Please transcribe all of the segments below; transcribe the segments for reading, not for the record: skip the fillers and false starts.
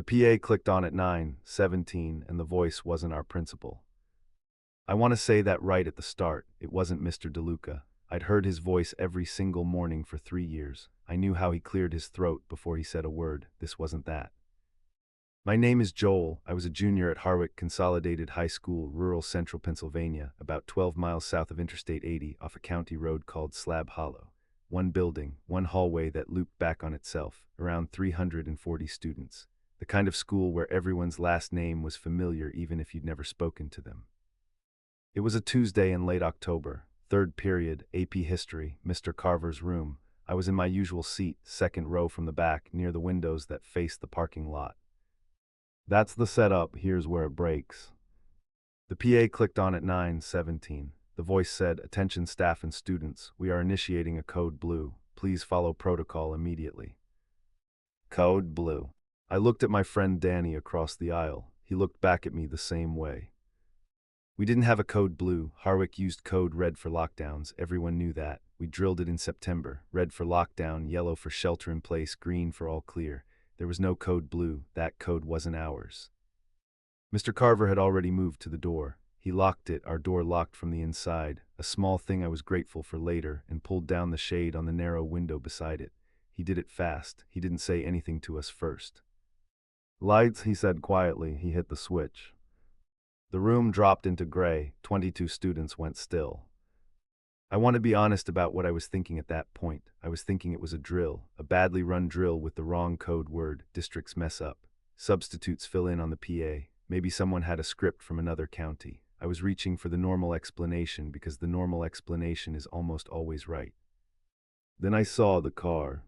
The PA clicked on at 9:17, and the voice wasn't our principal. I want to say that right at the start, it wasn't Mr. DeLuca. I'd heard his voice every single morning for 3 years. I knew how he cleared his throat before he said a word. This wasn't that. My name is Joel. I was a junior at Harwick Consolidated High School, rural central Pennsylvania, about 12 miles south of Interstate 80 off a county road called Slab Hollow. One building, one hallway that looped back on itself, around 340 students. The kind of school where everyone's last name was familiar even if you'd never spoken to them. It was a Tuesday in late October, third period, AP History, Mr. Carver's room. I was in my usual seat, second row from the back, near the windows that faced the parking lot. That's the setup, here's where it breaks. The PA clicked on at 9:17. The voice said, "Attention staff and students, we are initiating a code blue. Please follow protocol immediately." Code blue. I looked at my friend Danny across the aisle. He looked back at me the same way. We didn't have a code blue. Harwick used code red for lockdowns. Everyone knew that. We drilled it in September. Red for lockdown, yellow for shelter in place, green for all clear. There was no code blue. That code wasn't ours. Mr. Carver had already moved to the door. He locked it, our door locked from the inside, a small thing I was grateful for later, and pulled down the shade on the narrow window beside it. He did it fast. He didn't say anything to us first. "Lights," he said quietly. He hit the switch. The room dropped into gray. 22 students went still. I want to be honest about what I was thinking at that point. I was thinking it was a drill, a badly run drill with the wrong code word. Districts mess up. Substitutes fill in on the PA. Maybe someone had a script from another county. I was reaching for the normal explanation because the normal explanation is almost always right. Then I saw the car.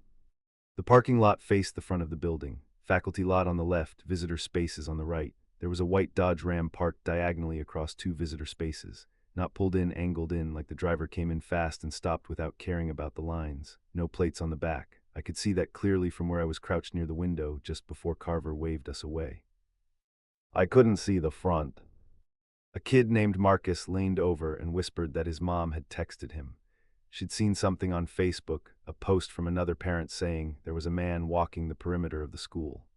The parking lot faced the front of the building. Faculty lot on the left, visitor spaces on the right. There was a white Dodge Ram parked diagonally across two visitor spaces. Not pulled in, angled in, like the driver came in fast and stopped without caring about the lines. No plates on the back. I could see that clearly from where I was crouched near the window just before Carver waved us away. I couldn't see the front. A kid named Marcus leaned over and whispered that his mom had texted him. She'd seen something on Facebook, a post from another parent saying there was a man walking the perimeter of the school.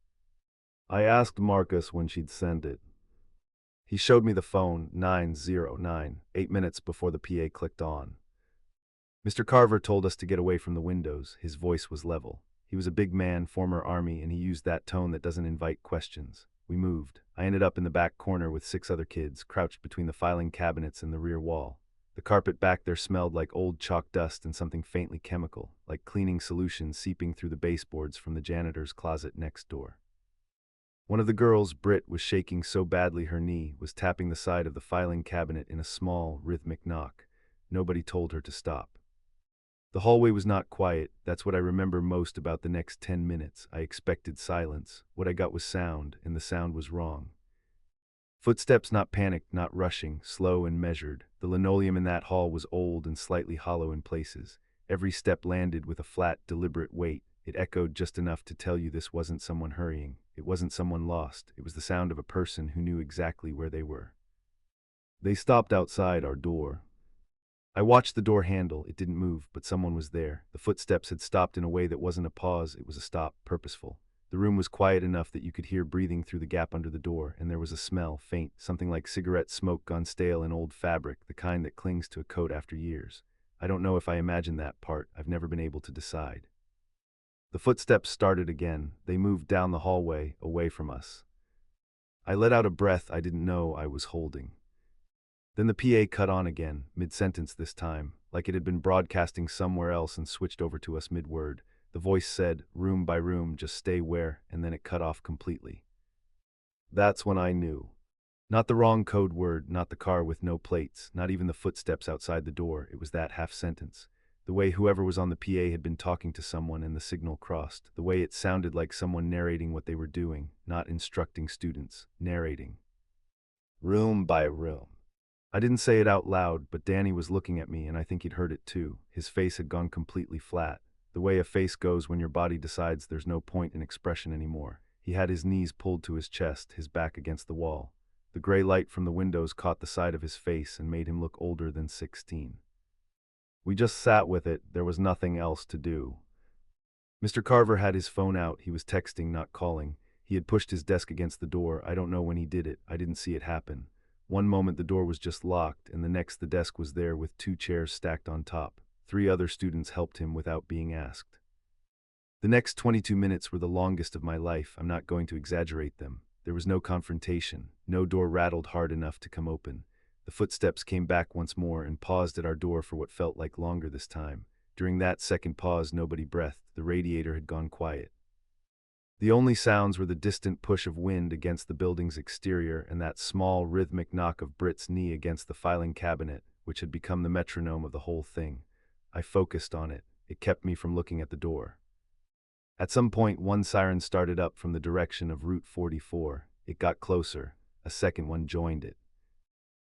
I asked Marcus when she'd sent it. He showed me the phone, 9:09, 8 minutes before the PA clicked on. Mr. Carver told us to get away from the windows. His voice was level. He was a big man, former Army, and he used that tone that doesn't invite questions. We moved. I ended up in the back corner with 6 other kids, crouched between the filing cabinets and the rear wall. The carpet back there smelled like old chalk dust and something faintly chemical, like cleaning solution seeping through the baseboards from the janitor's closet next door. One of the girls, Britt, was shaking so badly her knee was tapping the side of the filing cabinet in a small, rhythmic knock. Nobody told her to stop. The hallway was not quiet. That's what I remember most about the next 10 minutes. I expected silence. What I got was sound, and the sound was wrong. Footsteps, not panicked, not rushing, slow and measured. The linoleum in that hall was old and slightly hollow in places. Every step landed with a flat, deliberate weight. It echoed just enough to tell you this wasn't someone hurrying. It wasn't someone lost. It was the sound of a person who knew exactly where they were. They stopped outside our door. I watched the door handle. It didn't move, but someone was there. The footsteps had stopped in a way that wasn't a pause. It was a stop, purposeful. The room was quiet enough that you could hear breathing through the gap under the door, and there was a smell, faint, something like cigarette smoke gone stale in old fabric, the kind that clings to a coat after years. I don't know if I imagined that part. I've never been able to decide. The footsteps started again. They moved down the hallway, away from us. I let out a breath I didn't know I was holding. Then the PA cut on again, mid-sentence this time, like it had been broadcasting somewhere else and switched over to us mid-word. The voice said, room by room, just stay where, and then it cut off completely. That's when I knew. Not the wrong code word, not the car with no plates, not even the footsteps outside the door. It was that half sentence. The way whoever was on the PA had been talking to someone and the signal crossed. The way it sounded like someone narrating what they were doing, not instructing students, narrating. Room by room. I didn't say it out loud, but Danny was looking at me and I think he'd heard it too. His face had gone completely flat. The way a face goes when your body decides there's no point in expression anymore. He had his knees pulled to his chest, his back against the wall. The gray light from the windows caught the side of his face and made him look older than 16. We just sat with it. There was nothing else to do. Mr. Carver had his phone out. He was texting, not calling. He had pushed his desk against the door. I don't know when he did it. I didn't see it happen. One moment the door was just locked, and the next the desk was there with 2 chairs stacked on top. 3 other students helped him without being asked. The next 22 minutes were the longest of my life. I'm not going to exaggerate them. There was no confrontation. No door rattled hard enough to come open. The footsteps came back once more and paused at our door for what felt like longer this time. During that second pause, nobody breathed. The radiator had gone quiet. The only sounds were the distant push of wind against the building's exterior and that small, rhythmic knock of Britt's knee against the filing cabinet, which had become the metronome of the whole thing. I focused on it. It kept me from looking at the door. At some point, one siren started up from the direction of Route 44. It got closer. A second one joined it.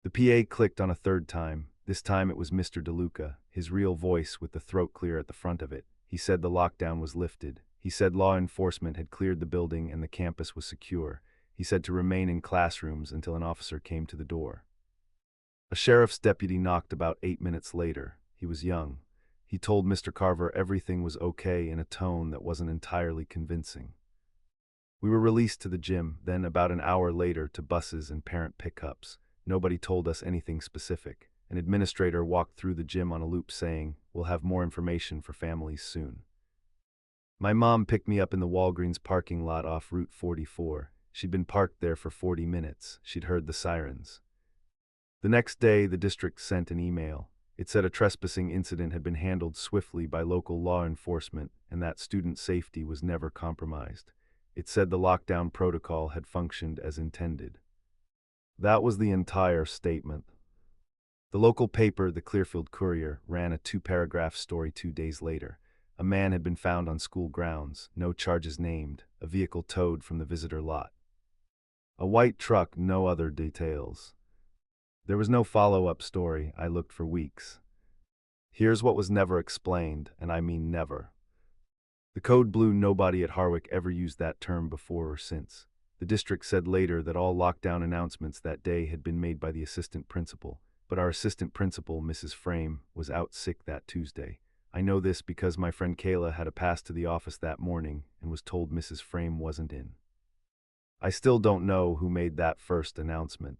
The PA clicked on a third time. This time it was Mr. DeLuca, his real voice with the throat clear at the front of it. He said the lockdown was lifted. He said law enforcement had cleared the building and the campus was secure. He said to remain in classrooms until an officer came to the door. A sheriff's deputy knocked about 8 minutes later. He was young. He told Mr. Carver everything was okay in a tone that wasn't entirely convincing. We were released to the gym, then about an hour later to buses and parent pickups. Nobody told us anything specific. An administrator walked through the gym on a loop saying, "We'll have more information for families soon." My mom picked me up in the Walgreens parking lot off Route 44. She'd been parked there for 40 minutes. She'd heard the sirens. The next day, the district sent an email. It said a trespassing incident had been handled swiftly by local law enforcement and that student safety was never compromised. It said the lockdown protocol had functioned as intended. That was the entire statement. The local paper, the Clearfield Courier, ran a 2-paragraph story 2 days later. A man had been found on school grounds, no charges named, a vehicle towed from the visitor lot. A white truck, no other details. There was no follow-up story. I looked for weeks. Here's what was never explained, and I mean never. The code blue. Nobody at Harwick ever used that term before or since. The district said later that all lockdown announcements that day had been made by the assistant principal, but our assistant principal, Mrs. Frame, was out sick that Tuesday. I know this because my friend Kayla had a pass to the office that morning and was told Mrs. Frame wasn't in. I still don't know who made that first announcement.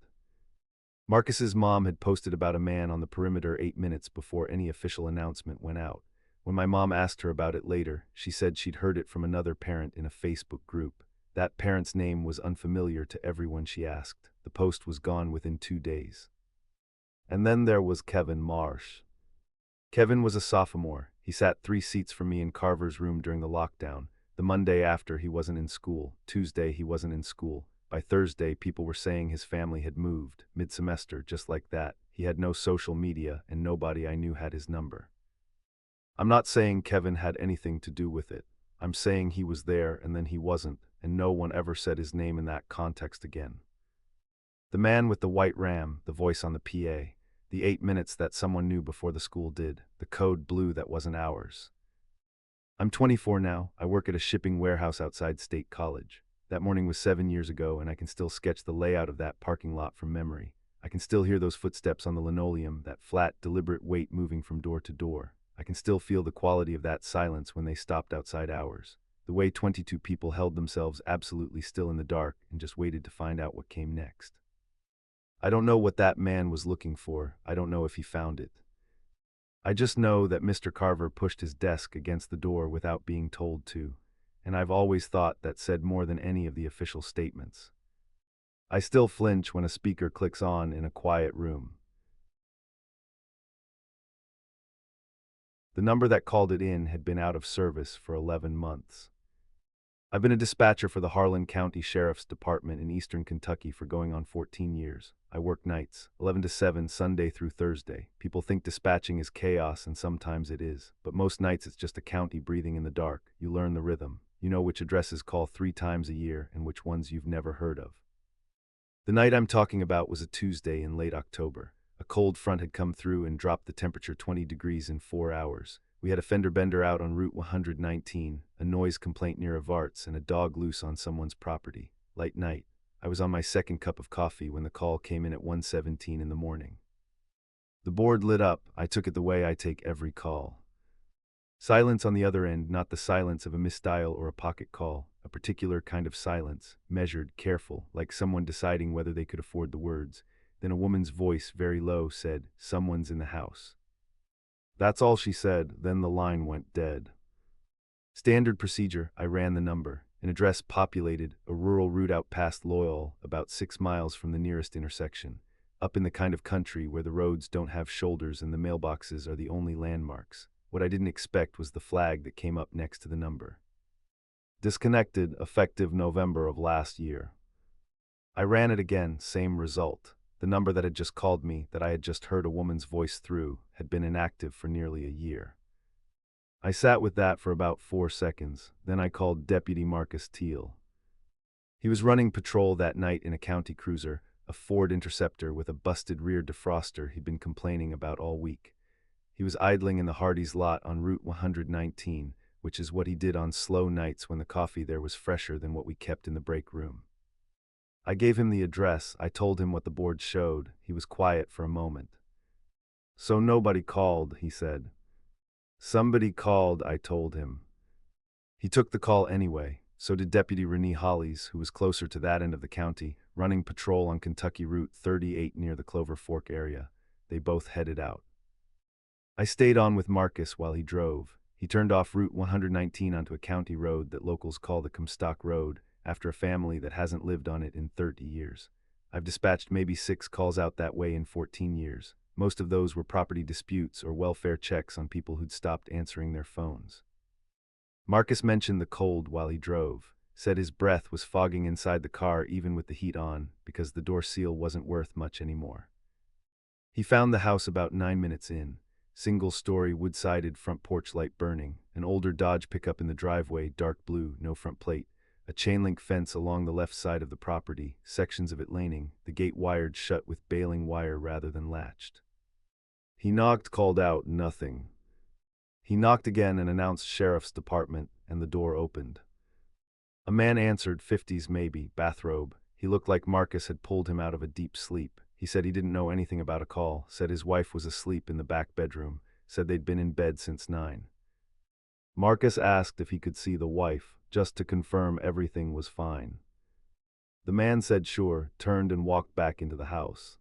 Marcus's mom had posted about a man on the perimeter 8 minutes before any official announcement went out. When my mom asked her about it later, she said she'd heard it from another parent in a Facebook group. That parent's name was unfamiliar to everyone she asked. The post was gone within 2 days. And then there was Kevin Marsh. Kevin was a sophomore. He sat 3 seats from me in Carver's room during the lockdown. The Monday after, he wasn't in school. Tuesday, he wasn't in school. By Thursday, people were saying his family had moved, mid-semester, just like that. He had no social media, and nobody I knew had his number. I'm not saying Kevin had anything to do with it. I'm saying he was there, and then he wasn't, and no one ever said his name in that context again. The man with the white Ram, the voice on the PA, the 8 minutes that someone knew before the school did, the code blue that wasn't ours. I'm 24 now. I work at a shipping warehouse outside State College. That morning was 7 years ago, and I can still sketch the layout of that parking lot from memory. I can still hear those footsteps on the linoleum, that flat, deliberate weight moving from door to door. I can still feel the quality of that silence when they stopped outside ours. The way 22 people held themselves absolutely still in the dark and just waited to find out what came next. I don't know what that man was looking for. I don't know if he found it. I just know that Mr. Carver pushed his desk against the door without being told to, and I've always thought that said more than any of the official statements. I still flinch when a speaker clicks on in a quiet room. The number that called it in had been out of service for 11 months. I've been a dispatcher for the Harlan County Sheriff's Department in eastern Kentucky for going on 14 years. I work nights, 11 to 7, Sunday through Thursday. People think dispatching is chaos, and sometimes it is. But most nights it's just a county breathing in the dark. You learn the rhythm. You know which addresses call 3 times a year and which ones you've never heard of. The night I'm talking about was a Tuesday in late October. A cold front had come through and dropped the temperature 20 degrees in 4 hours. We had a fender bender out on Route 119, a noise complaint near a Varts, and a dog loose on someone's property. Light night. I was on my second cup of coffee when the call came in at 1:17 in the morning. The board lit up. I took it the way I take every call. Silence on the other end, not the silence of a misdial or a pocket call. a particular kind of silence, measured, careful, like someone deciding whether they could afford the words. Then a woman's voice, very low, said, "Someone's in the house." That's all she said, then the line went dead. Standard procedure, I ran the number. An address populated, a rural route out past Loyal, about 6 miles from the nearest intersection. Up in the kind of country where the roads don't have shoulders and the mailboxes are the only landmarks. What I didn't expect was the flag that came up next to the number. Disconnected, effective November of last year. I ran it again, same result. The number that had just called me, that I had just heard a woman's voice through, had been inactive for nearly a year. I sat with that for about 4 seconds, then I called Deputy Marcus Teal. He was running patrol that night in a county cruiser, a Ford Interceptor with a busted rear defroster he'd been complaining about all week. He was idling in the Hardee's lot on Route 119, which is what he did on slow nights when the coffee there was fresher than what we kept in the break room. I gave him the address, I told him what the board showed. He was quiet for a moment. "So nobody called," he said. "Somebody called," I told him. He took the call anyway. So did Deputy Renee Hollies, who was closer to that end of the county, running patrol on Kentucky Route 38 near the Clover Fork area. They both headed out. I stayed on with Marcus while he drove. He turned off Route 119 onto a county road that locals call the Comstock Road, after a family that hasn't lived on it in 30 years. I've dispatched maybe 6 calls out that way in 14 years. Most of those were property disputes or welfare checks on people who'd stopped answering their phones. Marcus mentioned the cold while he drove, said his breath was fogging inside the car even with the heat on, because the door seal wasn't worth much anymore. He found the house about 9 minutes in. Single-story, wood-sided front porch light burning, an older Dodge pickup in the driveway, dark blue, no front plate, a chain-link fence along the left side of the property, sections of it laning, the gate wired shut with baling wire rather than latched. He knocked, called out, nothing. He knocked again and announced Sheriff's Department, and the door opened. A man answered, 50s maybe, bathrobe. He looked like Marcus had pulled him out of a deep sleep. He said he didn't know anything about a call, said his wife was asleep in the back bedroom, said they'd been in bed since 9. Marcus asked if he could see the wife, just to confirm everything was fine. The man said sure, turned and walked back into the house.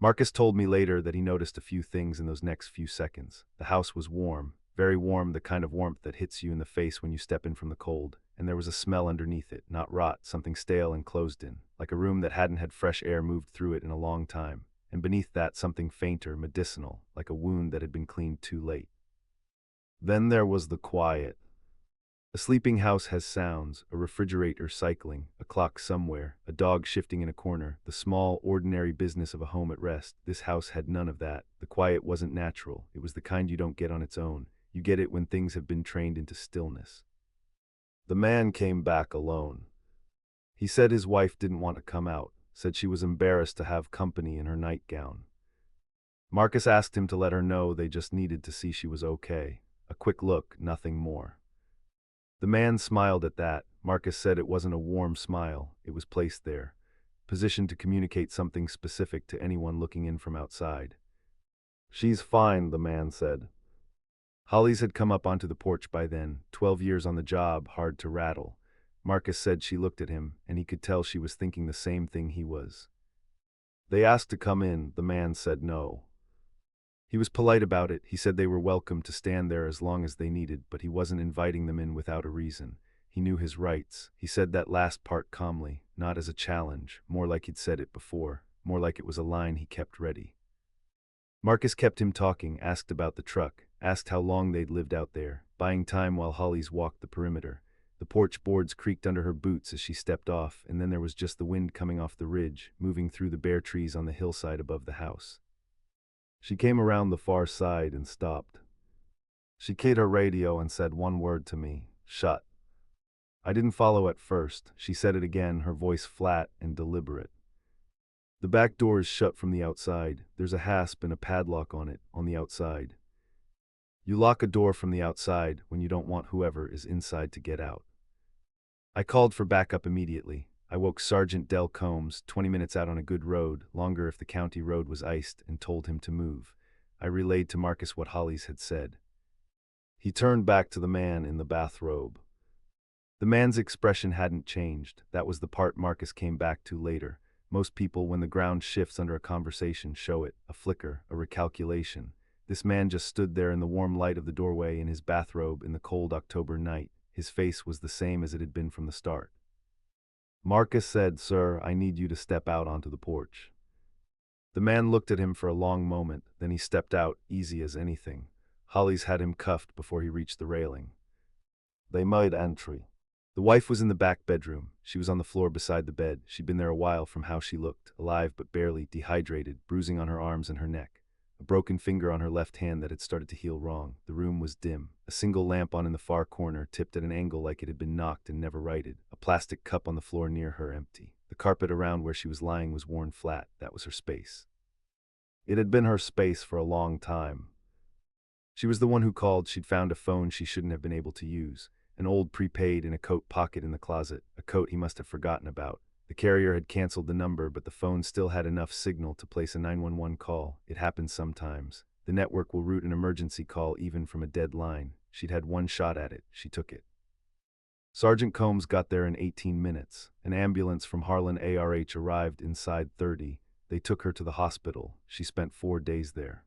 Marcus told me later that he noticed a few things in those next few seconds. The house was warm, very warm, the kind of warmth that hits you in the face when you step in from the cold, and there was a smell underneath it, not rot, something stale and closed in, like a room that hadn't had fresh air moved through it in a long time, and beneath that something fainter, medicinal, like a wound that had been cleaned too late. Then there was the quiet. A sleeping house has sounds, a refrigerator cycling, a clock somewhere, a dog shifting in a corner, the small, ordinary business of a home at rest. This house had none of that. The quiet wasn't natural. It was the kind you don't get on its own. You get it when things have been trained into stillness. The man came back alone. He said his wife didn't want to come out, said she was embarrassed to have company in her nightgown. Marcus asked him to let her know they just needed to see she was okay. A quick look, nothing more. The man smiled at that. Marcus said it wasn't a warm smile, it was placed there, positioned to communicate something specific to anyone looking in from outside. "She's fine," the man said. Hollies had come up onto the porch by then, 12 years on the job, hard to rattle. Marcus said she looked at him, and he could tell she was thinking the same thing he was. They asked to come in, the man said no. He was polite about it. He said they were welcome to stand there as long as they needed, but he wasn't inviting them in without a reason. He knew his rights. He said that last part calmly, not as a challenge, more like he'd said it before, more like it was a line he kept ready. Marcus kept him talking, asked about the truck, asked how long they'd lived out there, buying time while Hollies walked the perimeter. The porch boards creaked under her boots as she stepped off, and then there was just the wind coming off the ridge, moving through the bare trees on the hillside above the house. She came around the far side and stopped. She keyed her radio and said one word to me, "Shut." I didn't follow at first. She said it again, her voice flat and deliberate. "The back door is shut from the outside. There's a hasp and a padlock on it, on the outside. You lock a door from the outside when you don't want whoever is inside to get out." I called for backup immediately. I woke Sergeant Del Combs, 20 minutes out on a good road, longer if the county road was iced, and told him to move. I relayed to Marcus what Hollies had said. He turned back to the man in the bathrobe. The man's expression hadn't changed. That was the part Marcus came back to later. Most people, when the ground shifts under a conversation, show it, a flicker, a recalculation. This man just stood there in the warm light of the doorway in his bathrobe in the cold October night. His face was the same as it had been from the start. Marcus said, "Sir, I need you to step out onto the porch." The man looked at him for a long moment, then he stepped out, easy as anything. Holly's had him cuffed before he reached the railing. They made entry. The wife was in the back bedroom. She was on the floor beside the bed. She'd been there a while from how she looked, alive but barely, dehydrated, bruising on her arms and her neck. A broken finger on her left hand that had started to heal wrong. The room was dim. A single lamp on in the far corner, tipped at an angle like it had been knocked and never righted. A plastic cup on the floor near her, empty. The carpet around where she was lying was worn flat. That was her space. It had been her space for a long time. She was the one who called. She'd found a phone she shouldn't have been able to use. An old prepaid in a coat pocket in the closet, a coat he must have forgotten about. The carrier had canceled the number, but the phone still had enough signal to place a 911 call. It happens sometimes. The network will route an emergency call even from a dead line. She'd had one shot at it. She took it. Sergeant Combs got there in 18 minutes. An ambulance from Harlan ARH arrived inside 30. They took her to the hospital. She spent 4 days there.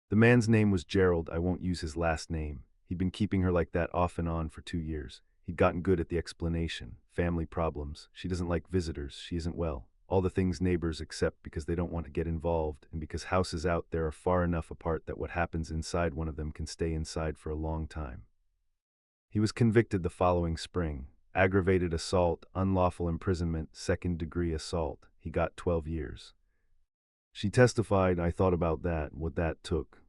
The man's name was Gerald. I won't use his last name. He'd been keeping her like that off and on for 2 years. He'd gotten good at the explanation. Family problems. She doesn't like visitors. She isn't well. All the things neighbors accept because they don't want to get involved, and because houses out there are far enough apart that what happens inside one of them can stay inside for a long time. He was convicted the following spring. Aggravated assault, unlawful imprisonment, second-degree assault. He got 12 years. She testified, "I thought about that, what that took.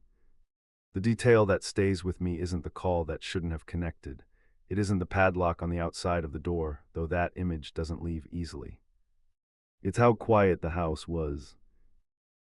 The detail that stays with me isn't the call that shouldn't have connected. It isn't the padlock on the outside of the door, though that image doesn't leave easily. It's how quiet the house was."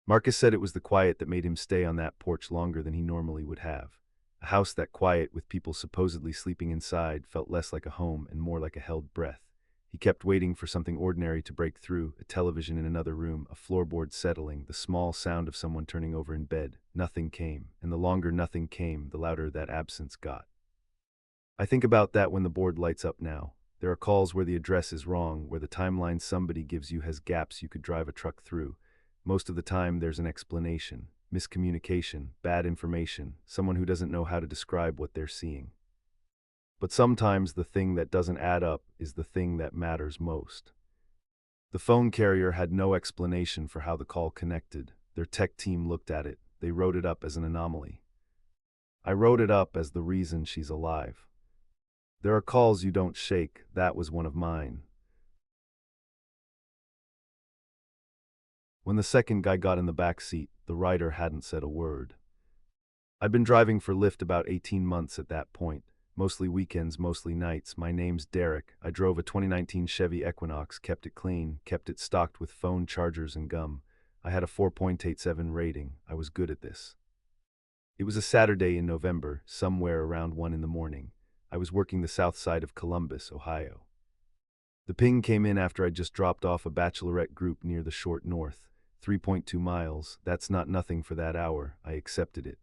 Marcus said it was the quiet that made him stay on that porch longer than he normally would have. A house that quiet, with people supposedly sleeping inside, felt less like a home and more like a held breath. He kept waiting for something ordinary to break through, a television in another room, a floorboard settling, the small sound of someone turning over in bed. Nothing came, and the longer nothing came, the louder that absence got. I think about that when the board lights up now. There are calls where the address is wrong, where the timeline somebody gives you has gaps you could drive a truck through. Most of the time there's an explanation, miscommunication, bad information, someone who doesn't know how to describe what they're seeing. But sometimes the thing that doesn't add up is the thing that matters most. The phone carrier had no explanation for how the call connected. Their tech team looked at it. They wrote it up as an anomaly. I wrote it up as the reason she's alive. There are calls you don't shake. That was one of mine. When the second guy got in the back seat, the rider hadn't said a word. I'd been driving for Lyft about 18 months at that point. Mostly weekends, mostly nights. My name's Derek. I drove a 2019 Chevy Equinox, kept it clean, kept it stocked with phone chargers and gum. I had a 4.87 rating. I was good at this. It was a Saturday in November, somewhere around 1 in the morning. I was working the south side of Columbus, Ohio. The ping came in after I'd just dropped off a bachelorette group near the short north. 3.2 miles. That's not nothing for that hour. I accepted it.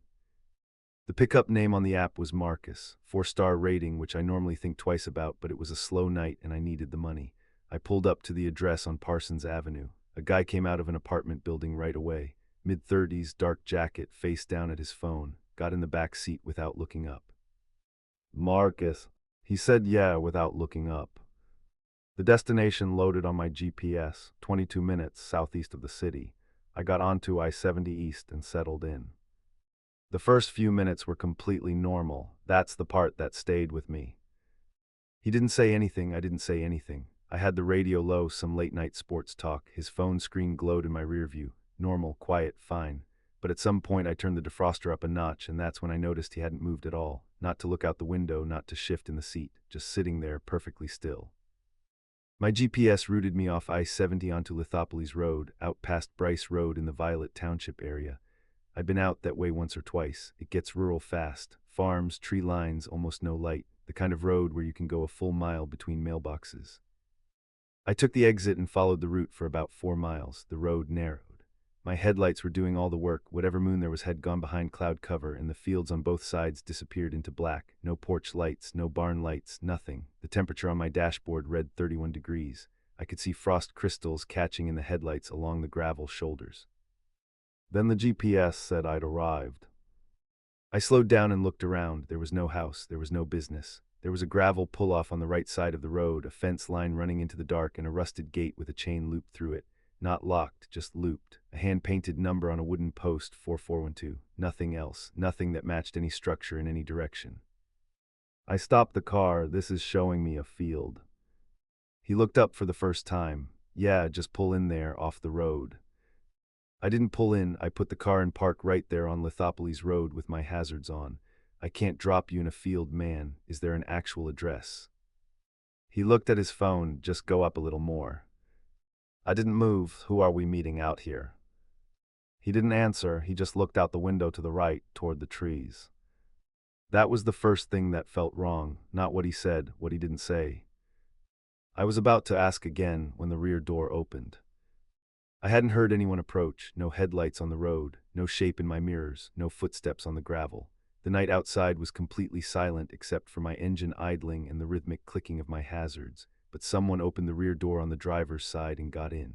The pickup name on the app was Marcus, 4-star rating, which I normally think twice about, but it was a slow night and I needed the money. I pulled up to the address on Parsons Avenue. A guy came out of an apartment building right away. Mid-30s, dark jacket, face down at his phone. Got in the back seat without looking up. "Marcus," he said, "yeah," without looking up. The destination loaded on my GPS, 22 minutes southeast of the city. I got onto I-70 East and settled in. The first few minutes were completely normal. That's the part that stayed with me. He didn't say anything, I didn't say anything. I had the radio low, some late-night sports talk. His phone screen glowed in my rear view. Normal, quiet, fine. But at some point I turned the defroster up a notch, and that's when I noticed he hadn't moved at all. Not to look out the window, not to shift in the seat, just sitting there perfectly still. My GPS routed me off I-70 onto Lithopolis Road, out past Bryce Road in the Violet Township area. I've been out that way once or twice. It gets rural fast. Farms, tree lines, almost no light. The kind of road where you can go a full mile between mailboxes. I took the exit and followed the route for about 4 miles. The road narrowed. My headlights were doing all the work. Whatever moon there was had gone behind cloud cover, and the fields on both sides disappeared into black. No porch lights, no barn lights, nothing. The temperature on my dashboard read 31 degrees. I could see frost crystals catching in the headlights along the gravel shoulders. Then the GPS said I'd arrived. I slowed down and looked around. There was no house, there was no business. There was a gravel pull-off on the right side of the road, a fence line running into the dark, and a rusted gate with a chain looped through it. Not locked, just looped. A hand-painted number on a wooden post, 4412. Nothing else, nothing that matched any structure in any direction. I stopped the car. This is showing me a field. He looked up for the first time. Yeah, just pull in there, off the road. I didn't pull in. I put the car in park right there on Lithopolis Road with my hazards on. I can't drop you in a field, man. Is there an actual address? He looked at his phone. Just go up a little more. I didn't move. Who are we meeting out here? He didn't answer. He just looked out the window to the right, toward the trees. That was the first thing that felt wrong. Not what he said, what he didn't say. I was about to ask again when the rear door opened. I hadn't heard anyone approach. No headlights on the road, no shape in my mirrors, no footsteps on the gravel. The night outside was completely silent except for my engine idling and the rhythmic clicking of my hazards, but someone opened the rear door on the driver's side and got in.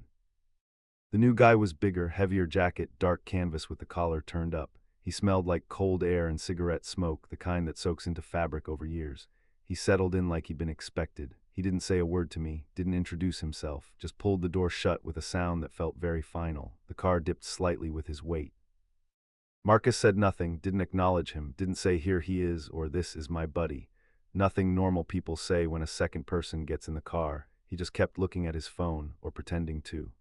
The new guy was bigger, heavier jacket, dark canvas with the collar turned up. He smelled like cold air and cigarette smoke, the kind that soaks into fabric over years. He settled in like he'd been expected. He didn't say a word to me, didn't introduce himself, just pulled the door shut with a sound that felt very final. The car dipped slightly with his weight. Marcus said nothing, didn't acknowledge him, didn't say here he is or this is my buddy. Nothing normal people say when a second person gets in the car. He just kept looking at his phone, or pretending to.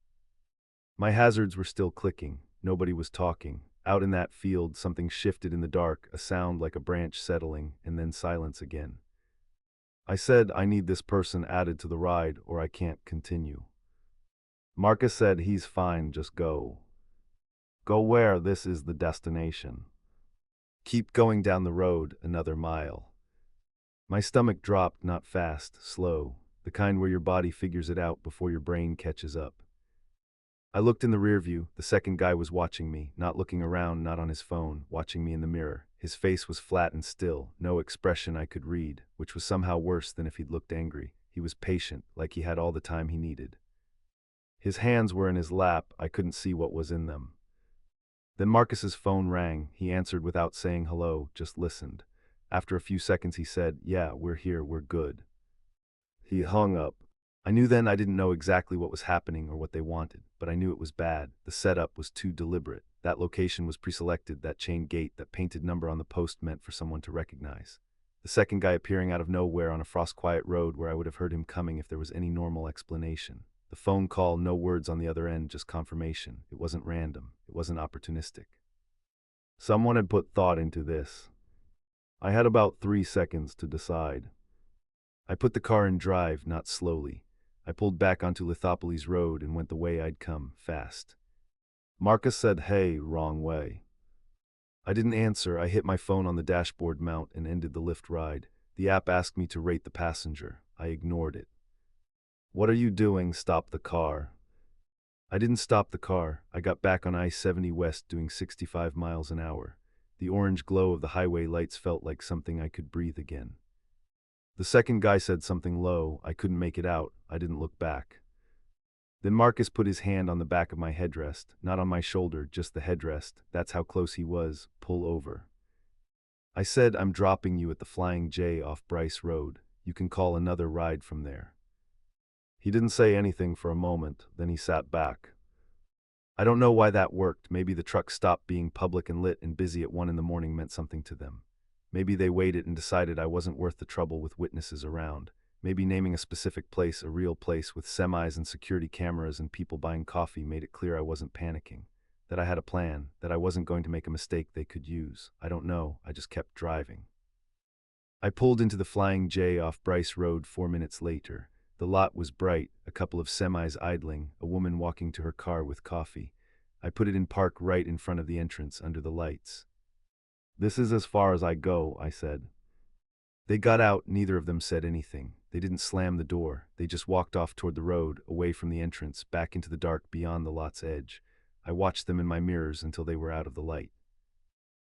My hazards were still clicking. Nobody was talking. Out in that field, something shifted in the dark, a sound like a branch settling, and then silence again. I said, I need this person added to the ride or I can't continue. Marcus said, he's fine, just go. Go where? This is the destination. Keep going down the road, another mile. My stomach dropped, not fast, slow, the kind where your body figures it out before your brain catches up. I looked in the rear view. The second guy was watching me, not looking around, not on his phone, watching me in the mirror. His face was flat and still, no expression I could read, which was somehow worse than if he'd looked angry. He was patient, like he had all the time he needed. His hands were in his lap. I couldn't see what was in them. Then Marcus's phone rang. He answered without saying hello, just listened. After a few seconds he said, yeah, we're here, we're good. He hung up. I knew then I didn't know exactly what was happening or what they wanted, but I knew it was bad. The setup was too deliberate. That location was pre-selected, that chain gate, that painted number on the post meant for someone to recognize. The second guy appearing out of nowhere on a frost-quiet road where I would have heard him coming if there was any normal explanation. The phone call, no words on the other end, just confirmation. It wasn't random. It wasn't opportunistic. Someone had put thought into this. I had about 3 seconds to decide. I put the car in drive, not slowly. I pulled back onto Lithopolis Road and went the way I'd come, fast. Marcus said, hey, wrong way. I didn't answer. I hit my phone on the dashboard mount and ended the Lyft ride. The app asked me to rate the passenger. I ignored it. What are you doing? Stop the car. I didn't stop the car. I got back on I-70 West doing 65 miles an hour. The orange glow of the highway lights felt like something I could breathe again. The second guy said something low. I couldn't make it out. I didn't look back. Then Marcus put his hand on the back of my headrest, not on my shoulder, just the headrest. That's how close he was. Pull over. I said, I'm dropping you at the Flying J off Bryce Road. You can call another ride from there. He didn't say anything for a moment, then he sat back. I don't know why that worked. Maybe the truck stopped being public and lit and busy at 1 in the morning meant something to them. Maybe they waited and decided I wasn't worth the trouble with witnesses around. Maybe naming a specific place, a real place with semis and security cameras and people buying coffee made it clear I wasn't panicking, that I had a plan, that I wasn't going to make a mistake they could use. I don't know. I just kept driving. I pulled into the Flying J off Bryce Road 4 minutes later. The lot was bright, a couple of semis idling, a woman walking to her car with coffee. I put it in park right in front of the entrance under the lights. This is as far as I go, I said. They got out. Neither of them said anything. They didn't slam the door. They just walked off toward the road, away from the entrance, back into the dark beyond the lot's edge. I watched them in my mirrors until they were out of the light.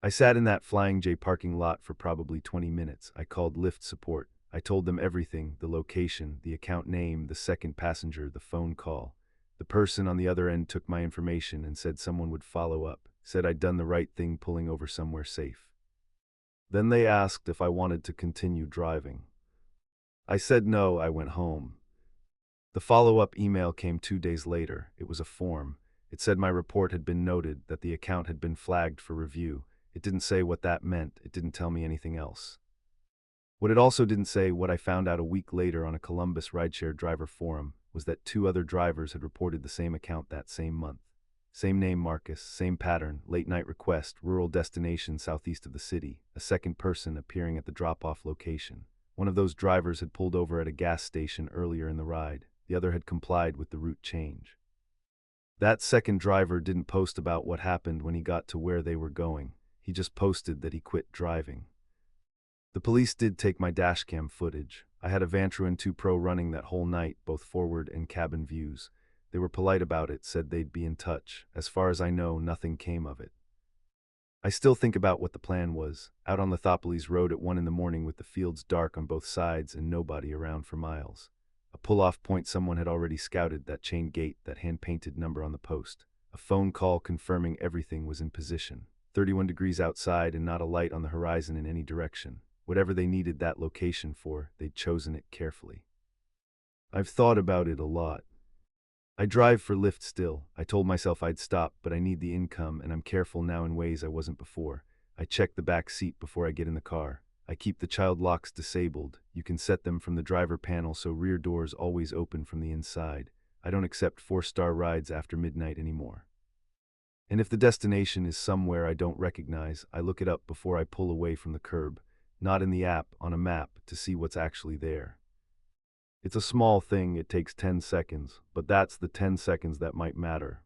I sat in that Flying J parking lot for probably 20 minutes. I called Lyft support. I told them everything, the location, the account name, the second passenger, the phone call. The person on the other end took my information and said someone would follow up, said I'd done the right thing pulling over somewhere safe. Then they asked if I wanted to continue driving. I said no. I went home. The follow-up email came 2 days later. It was a form. It said my report had been noted, that the account had been flagged for review. It didn't say what that meant. It didn't tell me anything else. What it also didn't say, what I found out a week later on a Columbus rideshare driver forum, was that 2 other drivers had reported the same account that same month. Same name Marcus, same pattern, late-night request, rural destination southeast of the city, a second person appearing at the drop-off location. One of those drivers had pulled over at a gas station earlier in the ride. The other had complied with the route change. That second driver didn't post about what happened when he got to where they were going. He just posted that he quit driving. The police did take my dashcam footage. I had a Vantruin 2 Pro running that whole night, both forward and cabin views. They were polite about it, said they'd be in touch. As far as I know, nothing came of it. I still think about what the plan was. Out on Lithopolis Road at 1 in the morning with the fields dark on both sides and nobody around for miles. A pull-off point someone had already scouted, that chain gate, that hand-painted number on the post. A phone call confirming everything was in position. 31 degrees outside and not a light on the horizon in any direction. Whatever they needed that location for, they'd chosen it carefully. I've thought about it a lot. I drive for Lyft still. I told myself I'd stop, but I need the income, and I'm careful now in ways I wasn't before. I check the back seat before I get in the car. I keep the child locks disabled. You can set them from the driver panel so rear doors always open from the inside. I don't accept 4-star rides after midnight anymore. And if the destination is somewhere I don't recognize, I look it up before I pull away from the curb. Not in the app, on a map, to see what's actually there. It's a small thing, it takes 10 seconds, but that's the 10 seconds that might matter.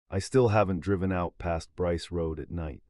I still haven't driven out past Bryce Road at night.